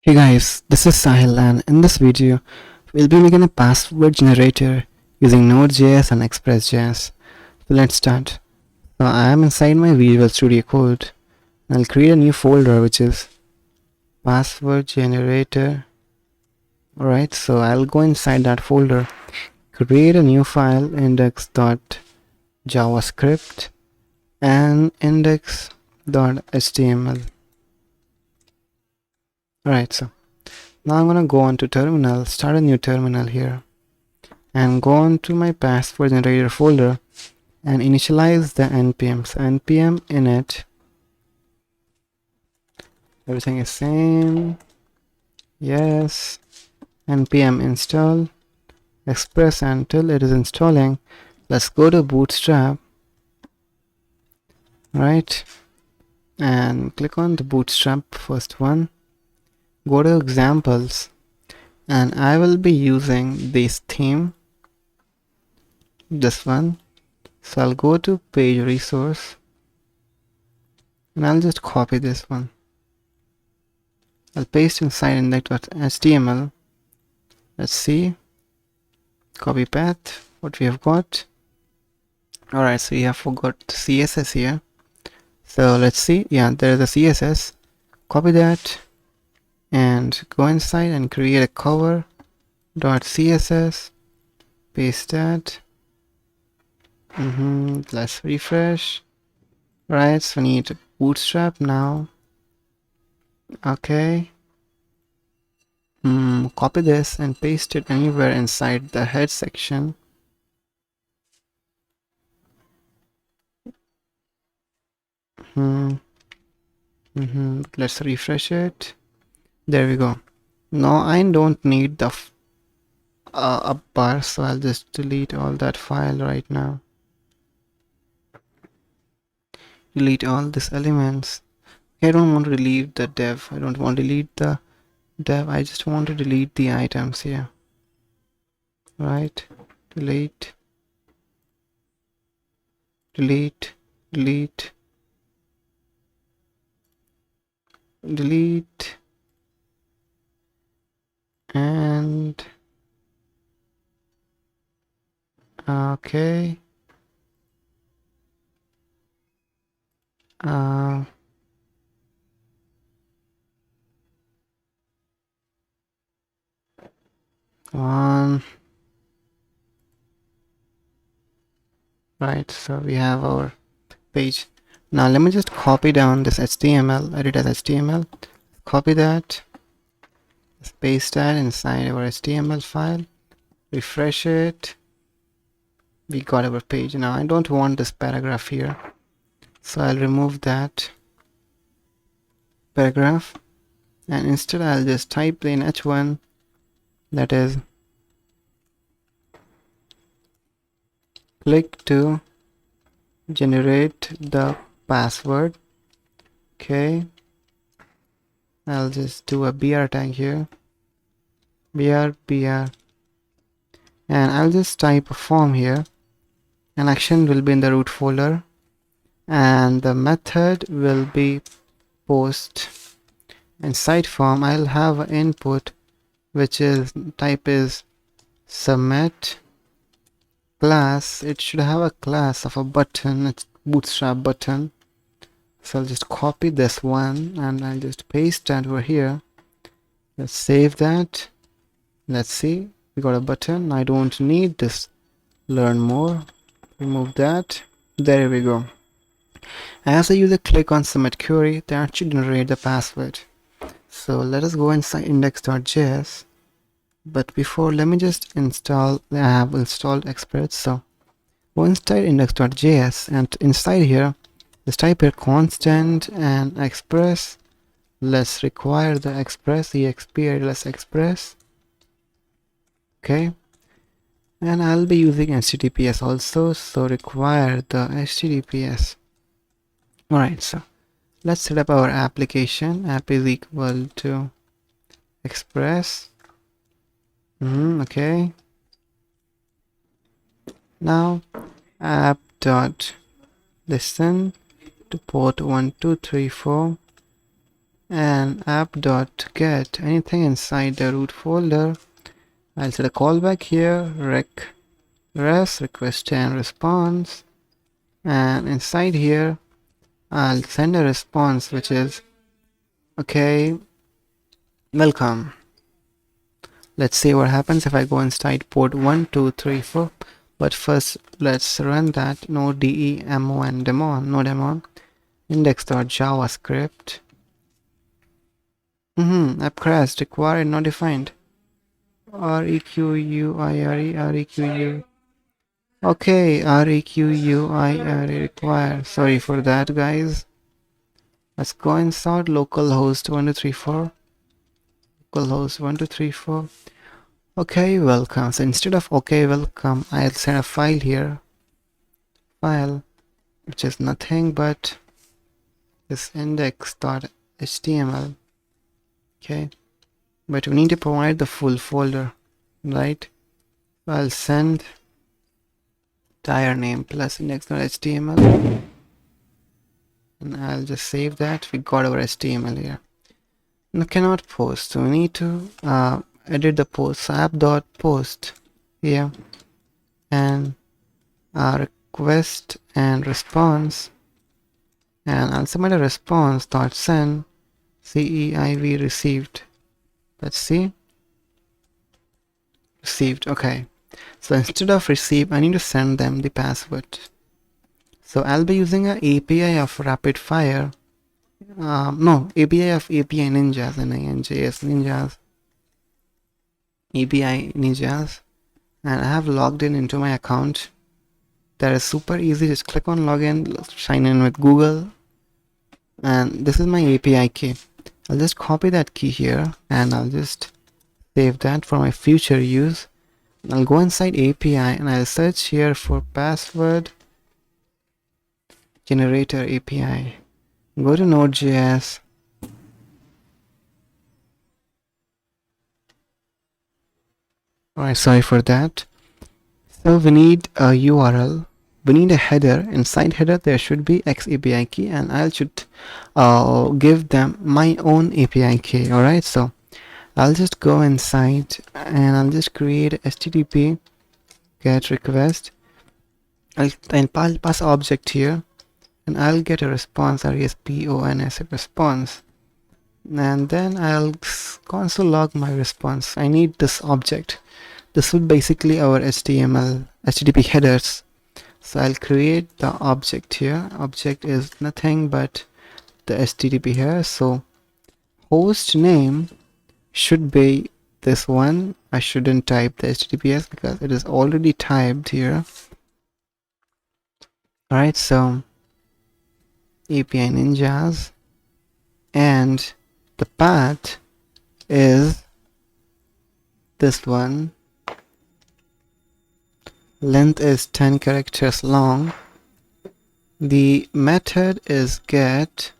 Hey guys, this is Sahil and in this video we'll be making a password generator using nodejs and express.js. So let's start. So I am inside my Visual Studio Code and I'll create a new folder which is password generator. Alright, so I'll go inside that folder, create a new file index.javascript and index.html. Alright, so now I'm gonna go on to terminal, start a new terminal here, and go on to my password generator folder and initialize the npm. So npm init, everything is same, yes, npm install express until it is installing. Let's go to bootstrap, right, and click on the bootstrap first one, go to examples, and I will be using this theme, this one. So I'll go to page resource and I'll just copy this one. I'll paste inside index.html. Let's see, copy path, what we have got. Alright, so we have forgot CSS here. So let's see, yeah, there is a CSS. Copy that and go inside and create a cover.css. Paste that. Let's refresh. Right, so we need bootstrap now. Okay. Copy this and paste it anywhere inside the head section. Let's refresh it. There we go. Now I don't need the up bar, so I'll just delete all that file right now. Delete all these elements. I don't want to delete the dev. I don't want to delete the dev. I just want to delete the items here. Right? Delete. Delete. Delete. Delete. And okay. One. Right, so we have our page. Now let me just copy down this HTML, edit as HTML, copy that, just paste that inside our HTML file, refresh it, we got our page. Now I don't want this paragraph here, so I'll remove that paragraph and instead I'll just type in h1, that is click to generate the password. Okay, I'll just do a br tag here, br, and I'll just type a form here. An action will be in the root folder and the method will be post. Inside form I'll have an input which is type is submit class. It should have a class of a button, it's bootstrap button. So I'll just copy this one and I'll just paste that over here. Let's save that. Let's see, we got a button. I don't need this learn more, remove that. There we go. As the user click on submit query, that should generate the password. So let us go inside index.js, but before let me just install, I have installed Express. So go inside index.js and inside here just type here constant and express. Let's require the express exp let's express. Okay, and I'll be using HTTPS also, so require the HTTPS. Alright, so let's set up our application. App is equal to express. Okay, now app dot listen to port 1234 and app.get anything inside the root folder. I'll set a callback here, request and response, and inside here I'll send a response which is okay, welcome. Let's see what happens if I go inside port 1234. But first let's run that nodejs daemon index.javascript. App crashed, required not defined. require. Okay, require require. Sorry for that, guys. Let's go inside localhost 1234. Localhost 1234. Okay, welcome. So instead of okay, welcome, I'll send a file here. File, which is nothing but this index.html. Okay, but we need to provide the full folder, right? So I'll send tire name plus index.html, and I'll just save that. We got our HTML here. Now cannot post, so we need to edit the post. So app.post here, and request and response, and I'll submit a response dot send CEIV received. Let's see. Received. Okay, so instead of receive, I need to send them the password. So I'll be using an API of rapid fire. No, API of API ninjas and JS ninjas. API ninjas, and I have logged in into my account. That is super easy. Just click on login, sign in with Google, and this is my API key. I'll just copy that key here and I'll just save that for my future use. I'll go inside API and I'll search here for password generator API. Go to nodejs. Alright, sorry for that. So we need a URL. We need a header. Inside header there should be X API key, and I should give them my own API key. Alright, so I'll just go inside and I'll just create HTTP get request. I'll pass object here and I'll get a response, response response, and then I'll console log my response. I need this object. This would basically our HTTP headers. So I'll create the object here. Object is nothing but the HTTP here. So host name should be this one. I shouldn't type the HTTPS because it is already typed here. Alright, so API ninjas, and the path is this one. Length is 10 characters long. The method is get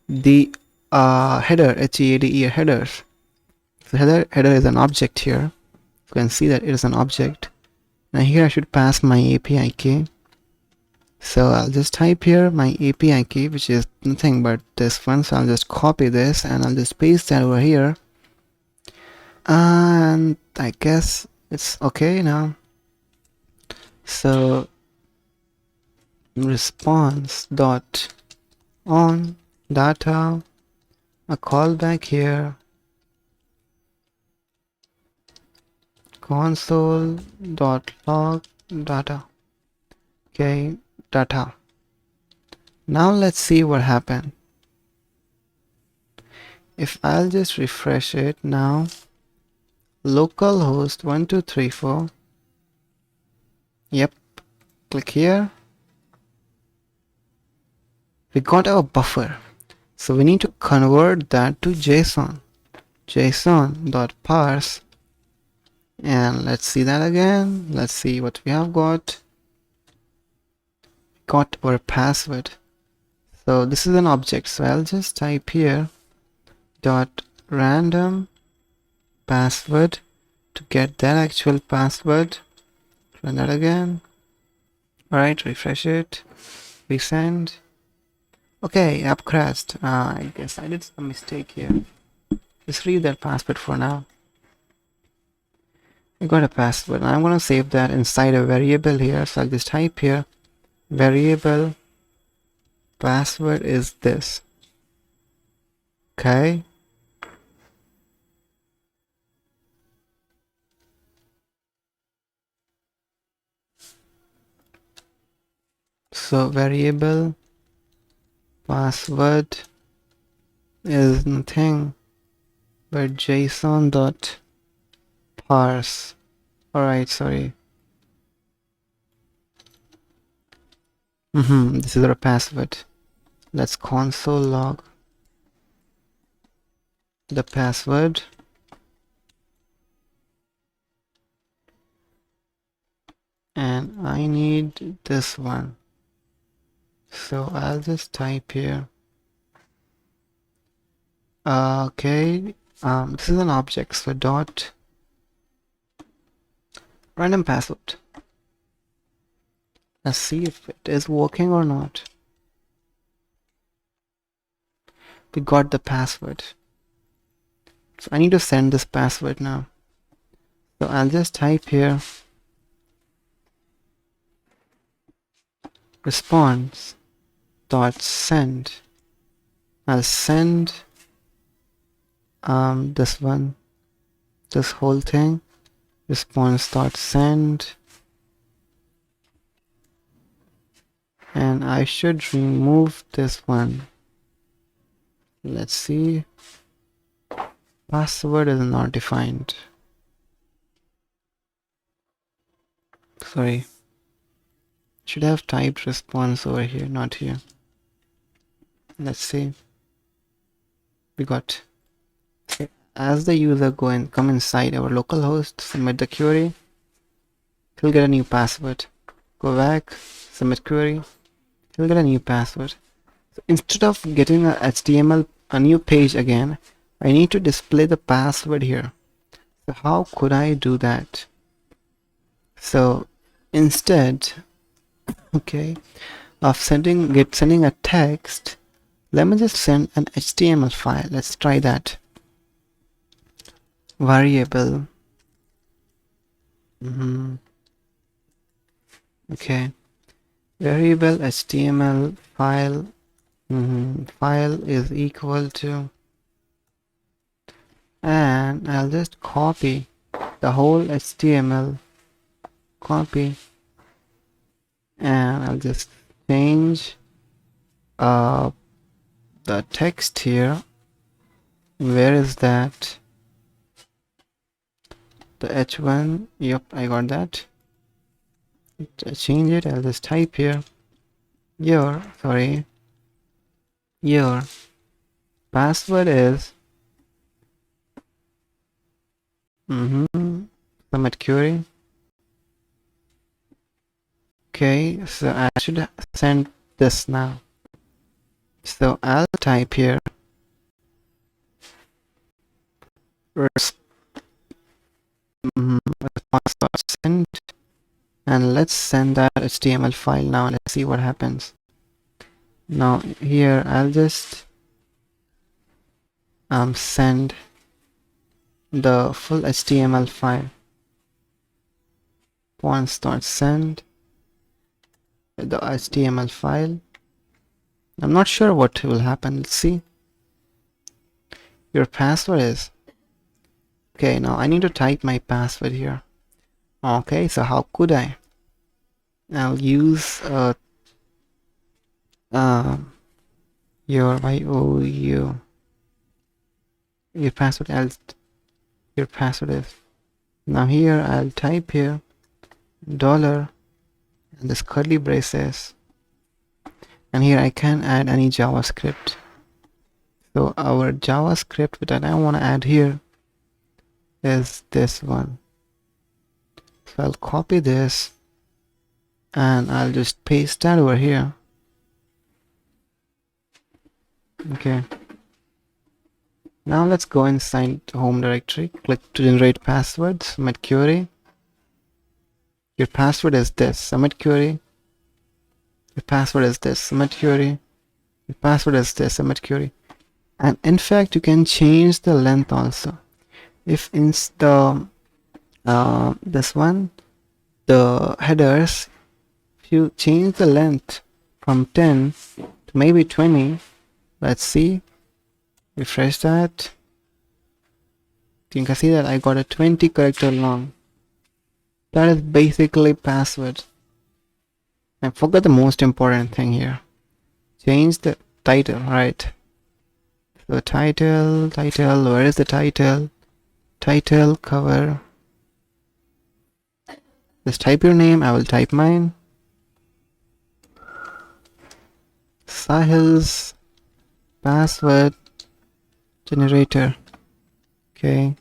the header, HEADE headers. So header is an object here. You can see that it is an object. Now here I should pass my API key. So I'll just type here my API key, which is nothing but this one. So I'll just copy this and I'll just paste that over here. And I guess it's okay now. So response dot on data, a callback here, console dot log data. Okay, data. Now let's see what happened. If I'll just refresh it now, localhost 1234. Yep, click here. We got our buffer. So we need to convert that to JSON. JSON.parse. And let's see that again. Let's see what we have got. Got our password. So this is an object. So I'll just type here dot random password to get that actual password. Run that again. Alright, refresh it. Resend. Okay, app crashed. I guess I did some mistake here. Just read that password for now. I got a password. I'm gonna save that inside a variable here. So I'll just type here variable password is this. Okay. So variable password is nothing but JSON dot parse. Alright, sorry. This is our password. Let's console log the password. And I need this one. So I'll just type here. Okay. This is an object. So dot random password. Let's see if it is working or not. We got the password. So I need to send this password now. So I'll just type here response dot send. I'll send this one, this whole thing, response dot send, and I should remove this one. Let's see. Password is not defined. Sorry. Should have typed response over here, not here. Let's see. We got. Okay. As the user come inside our localhost, submit the query, he'll get a new password. Go back, submit query, he'll get a new password. So instead of getting a HTML, a new page again, I need to display the password here. So how could I do that? So instead, okay, of sending a text, let me just send an HTML file. Let's try that. Variable. Okay. Variable HTML file. File is equal to, and I'll just copy the whole HTML. Copy, and I'll just change the text here. Where is that? The H1. Yep, I got that. To change it, I'll just type here your password is submit query. Okay, so I should send this now. So I'll type here send, and let's send that HTML file now. Let's see what happens. Now here I'll just send the full HTML file. Send the HTML file. I'm not sure what will happen. Let's see. Your password is okay. Now I need to type my password here. Okay, so how could I? I'll use your eveyone. Your password. Your password is. Now here I'll type here dollar and this curly braces, and here I can add any JavaScript. So our JavaScript that I want to add here is this one. So I'll copy this and I'll just paste that over here. Okay. Now let's go inside the home directory, click to generate password, submit query. Your password is this, submit query. Your password is this, submit query. Your password is this, submit query. And in fact, you can change the length also. If in the this one, the headers, if you change the length from 10 to maybe 20, let's see, refresh that, you can see that I got a 20 character long. That is basically password. I forgot the most important thing here. Change the title, right? So title, where is the title? Title, cover. Just type your name, I will type mine. Sahil's password generator. Okay.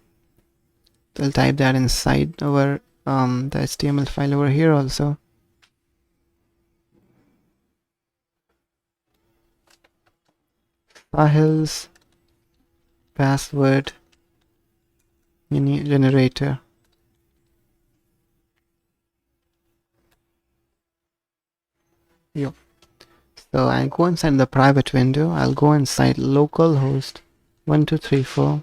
I'll type that inside our the HTML file over here also. Sahil's password generator. Yep. So I'll go inside the private window. I'll go inside localhost 1234.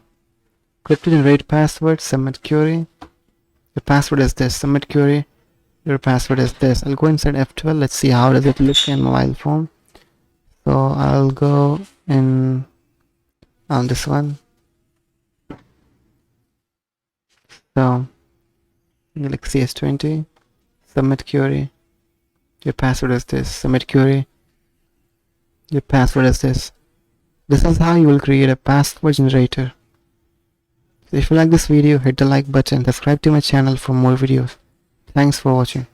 Click to generate password, submit query. Your password is this, submit query. Your password is this. I'll go inside F12. Let's see how does it look in mobile phone. So I'll go in on this one. So click CS20, submit query. Your password is this, submit query. Your password is this. This is how you will create a password generator. So if you like this video, hit the like button, subscribe to my channel for more videos. Thanks for watching.